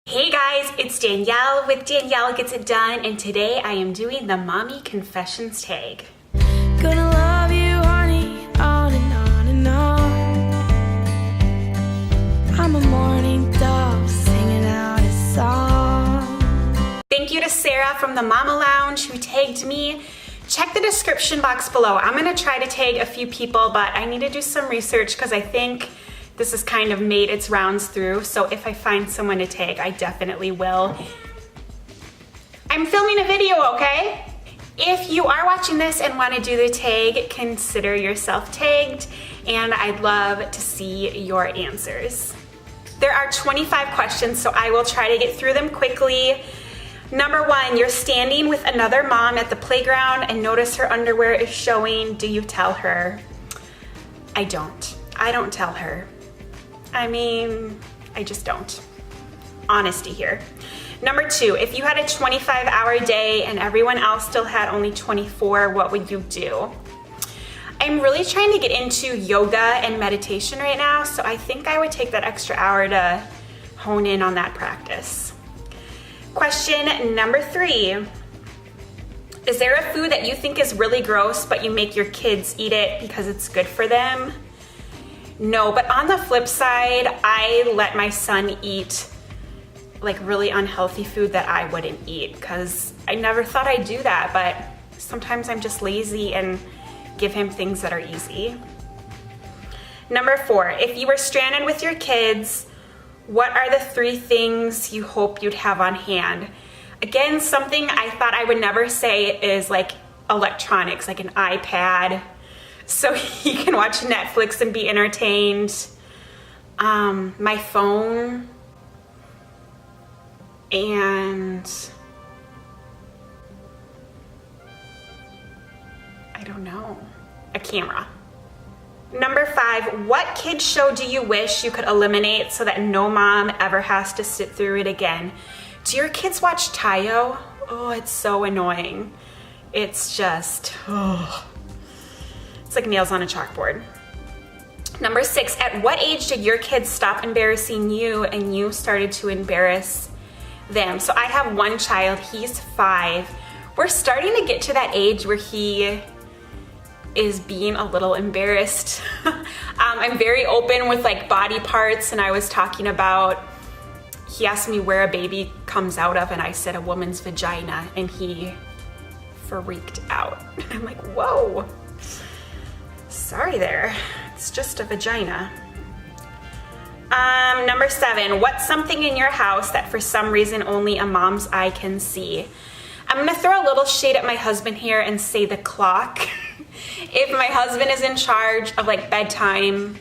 Hey guys, it's Danielle with Danielle Gets It Done, and today I am doing the Mommy Confessions tag. Gonna love you, honey, on and on and on. I'm a morning dove singing out a song. Thank you to Sarah from the Mama Lounge who tagged me. Check the description box below. I'm gonna try to tag a few people, but I need to do some research because I think this has kind of made its rounds through. So if I find someone to tag, I definitely will. I'm filming a video, okay? If you are watching this and want to do the tag, consider yourself tagged, and I'd love to see your answers. There are 25 questions, so I will try to get through them quickly. Number 1, you're standing with another mom at the playground and notice her underwear is showing. Do you tell her? I don't. I don't tell her. I just don't. Honesty here. Number 2, if you had a 25-hour day and everyone else still had only 24, what would you do? I'm really trying to get into yoga and meditation right now, so I think I would take that extra hour to hone in on that practice. Question number 3, is there a food that you think is really gross but you make your kids eat it because it's good for them? No, but on the flip side, I let my son eat like really unhealthy food that I wouldn't eat because I never thought I'd do that, but sometimes I'm just lazy and give him things that are easy. Number 4, if you were stranded with your kids, what are the 3 things you hope you'd have on hand? Again, something I thought I would never say is like electronics, like an iPad, so he can watch Netflix and be entertained. My phone, and I don't know, a camera. Number 5, what kids show do you wish you could eliminate so that no mom ever has to sit through it again? Do your kids watch Tayo? Oh, it's so annoying. It's just, it's like nails on a chalkboard. Number 6, at what age did your kids stop embarrassing you and you started to embarrass them? So I have one child, he's 5. We're starting to get to that age where he is being a little embarrassed. I'm very open with like body parts, and I was talking about, he asked me where a baby comes out of, and I said a woman's vagina, and he freaked out. I'm like, whoa. Sorry there, it's just a vagina. Number 7, what's something in your house that for some reason only a mom's eye can see? I'm gonna throw a little shade at my husband here and say the clock. If my husband is in charge of like bedtime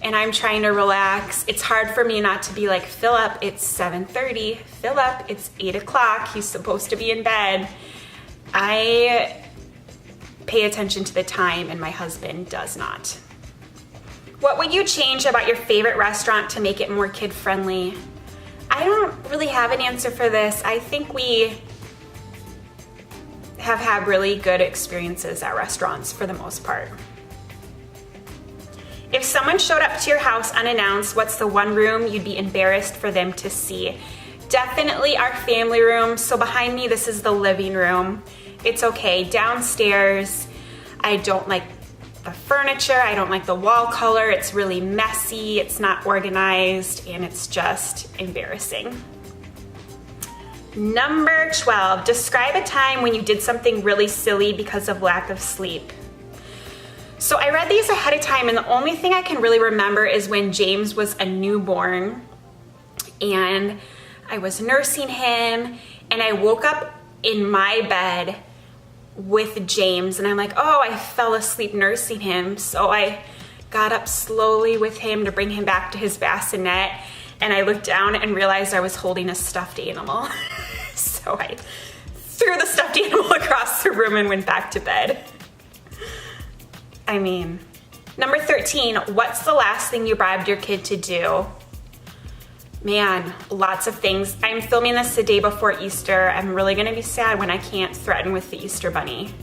and I'm trying to relax, it's hard for me not to be like, Philip, it's 7:30, Philip, it's 8 o'clock, he's supposed to be in bed. I pay attention to the time and my husband does not. What would you change about your favorite restaurant to make it more kid-friendly? I don't really have an answer for this. I think we have had really good experiences at restaurants for the most part. If someone showed up to your house unannounced, what's the one room you'd be embarrassed for them to see? Definitely our family room. So behind me, this is the living room. It's okay. Downstairs, I don't like the furniture. I don't like the wall color. It's really messy. It's not organized, and it's just embarrassing. Number 12, describe a time when you did something really silly because of lack of sleep. So I read these ahead of time, and the only thing I can really remember is when James was a newborn and I was nursing him, and I woke up in my bed with James, and I'm like, oh, I fell asleep nursing him. So I got up slowly with him to bring him back to his bassinet, and I looked down and realized I was holding a stuffed animal. So I threw the stuffed animal across the room and went back to bed. Number 13, what's the last thing you bribed your kid to do? Man, lots of things. I'm filming this the day before Easter. I'm really gonna be sad when I can't threaten with the Easter Bunny.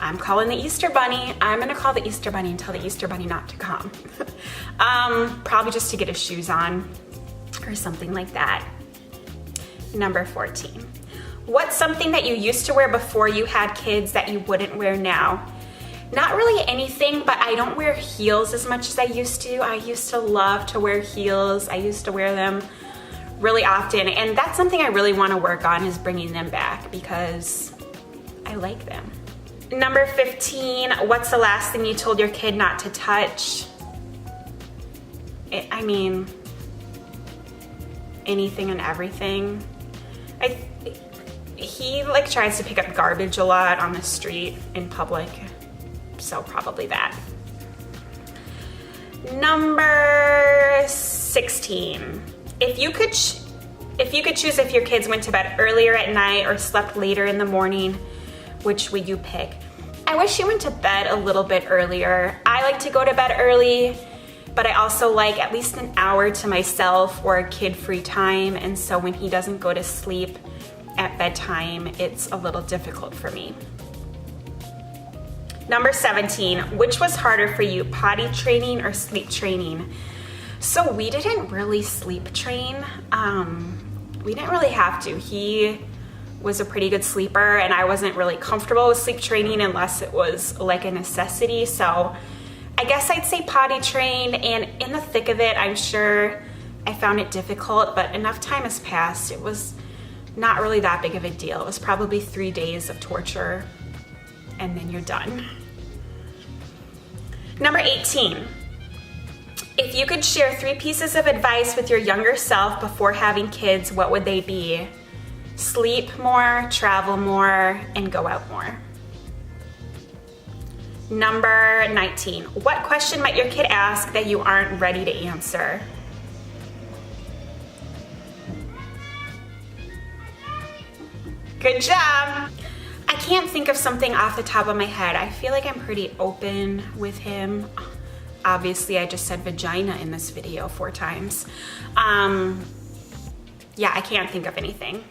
I'm calling the Easter Bunny. I'm gonna call the Easter Bunny and tell the Easter Bunny not to come. Probably just to get his shoes on or something like that. Number 14. What's something that you used to wear before you had kids that you wouldn't wear now? Not really anything, but I don't wear heels as much as I used to. I used to love to wear heels. I used to wear them really often, and that's something I really want to work on, is bringing them back because I like them. Number 15, what's the last thing you told your kid not to touch? I mean, anything and everything. He like tries to pick up garbage a lot on the street in public, so probably that. Number 16, if you could choose if your kids went to bed earlier at night or slept later in the morning, which would you pick? I wish you went to bed a little bit earlier. I like to go to bed early, but I also like at least an hour to myself or a kid-free time, and so when he doesn't go to sleep at bedtime, it's a little difficult for me. Number 17, which was harder for you, potty training or sleep training? So we didn't really sleep train. We didn't really have to. He was a pretty good sleeper, and I wasn't really comfortable with sleep training unless it was like a necessity. So I guess I'd say potty train, and in the thick of it, I'm sure I found it difficult, but enough time has passed. It was not really that big of a deal. It was probably 3 days of torture, and then you're done. Number 18, if you could share 3 pieces of advice with your younger self before having kids, what would they be? Sleep more, travel more, and go out more. Number 19, what question might your kid ask that you aren't ready to answer? Good job. I can't think of something off the top of my head. I feel like I'm pretty open with him. Obviously, I just said vagina in this video 4 times. Yeah, I can't think of anything.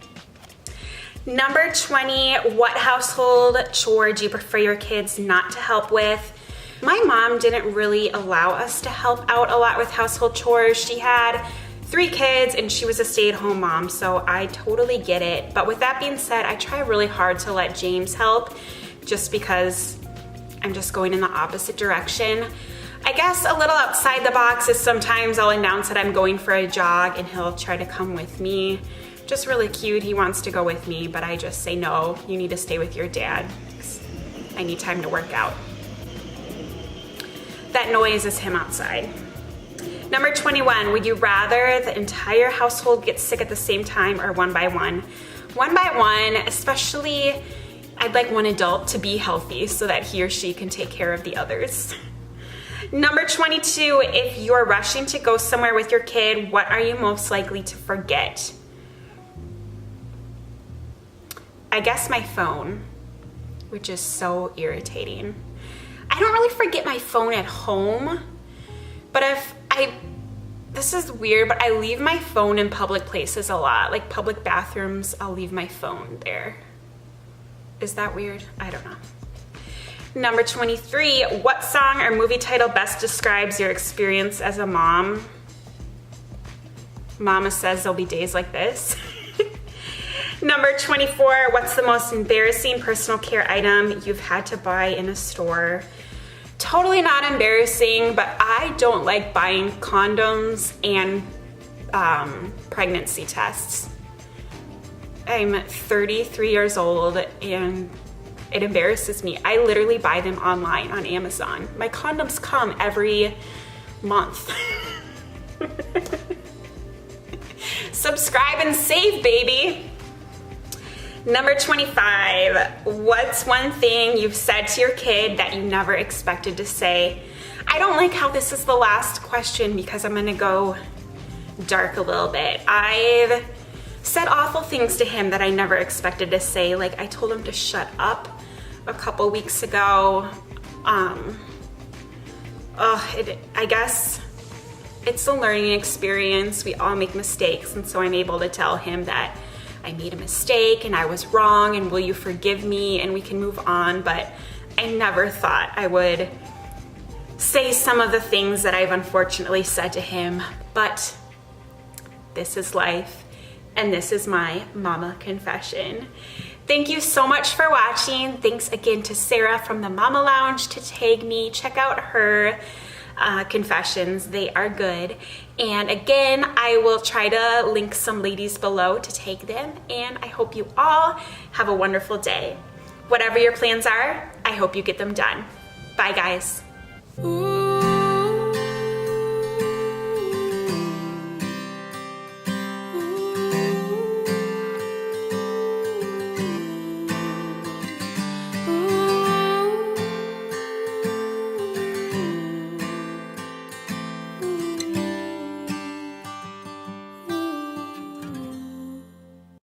Number 20, what household chore do you prefer your kids not to help with? My mom didn't really allow us to help out a lot with household chores. She had 3 kids and she was a stay-at-home mom, so I totally get it. But with that being said, I try really hard to let James help just because I'm just going in the opposite direction. I guess a little outside the box is sometimes I'll announce that I'm going for a jog and he'll try to come with me. Just really cute, he wants to go with me, but I just say no, you need to stay with your dad. I need time to work out. That noise is him outside. Number 21, would you rather the entire household get sick at the same time or one by one? One by one, especially I'd like one adult to be healthy so that he or she can take care of the others. Number 22, if you're rushing to go somewhere with your kid, what are you most likely to forget? I guess my phone, which is so irritating. I don't really forget my phone at home, but this is weird, but I leave my phone in public places a lot, like public bathrooms, I'll leave my phone there. Is that weird? I don't know. Number 23, what song or movie title best describes your experience as a mom? Mama says there'll be days like this. Number 24, what's the most embarrassing personal care item you've had to buy in a store? Totally not embarrassing, but I don't like buying condoms and pregnancy tests. I'm 33 years old and it embarrasses me. I literally buy them online on Amazon. My condoms come every month. Subscribe and save, baby. Number 25, what's one thing you've said to your kid that you never expected to say? I don't like how this is the last question because I'm gonna go dark a little bit. I've said awful things to him that I never expected to say. Like I told him to shut up a couple weeks ago. I guess it's a learning experience. We all make mistakes, and so I'm able to tell him that I made a mistake and I was wrong and will you forgive me and we can move on. But I never thought I would say some of the things that I've unfortunately said to him, but this is life and this is my mama confession. Thank you so much for watching. Thanks again to Sarah from the Mama Lounge to tag me. Check out her confessions, they are good. And again, I will try to link some ladies below to tag them, and I hope you all have a wonderful day. Whatever your plans are, I hope you get them done. Bye guys. Ooh.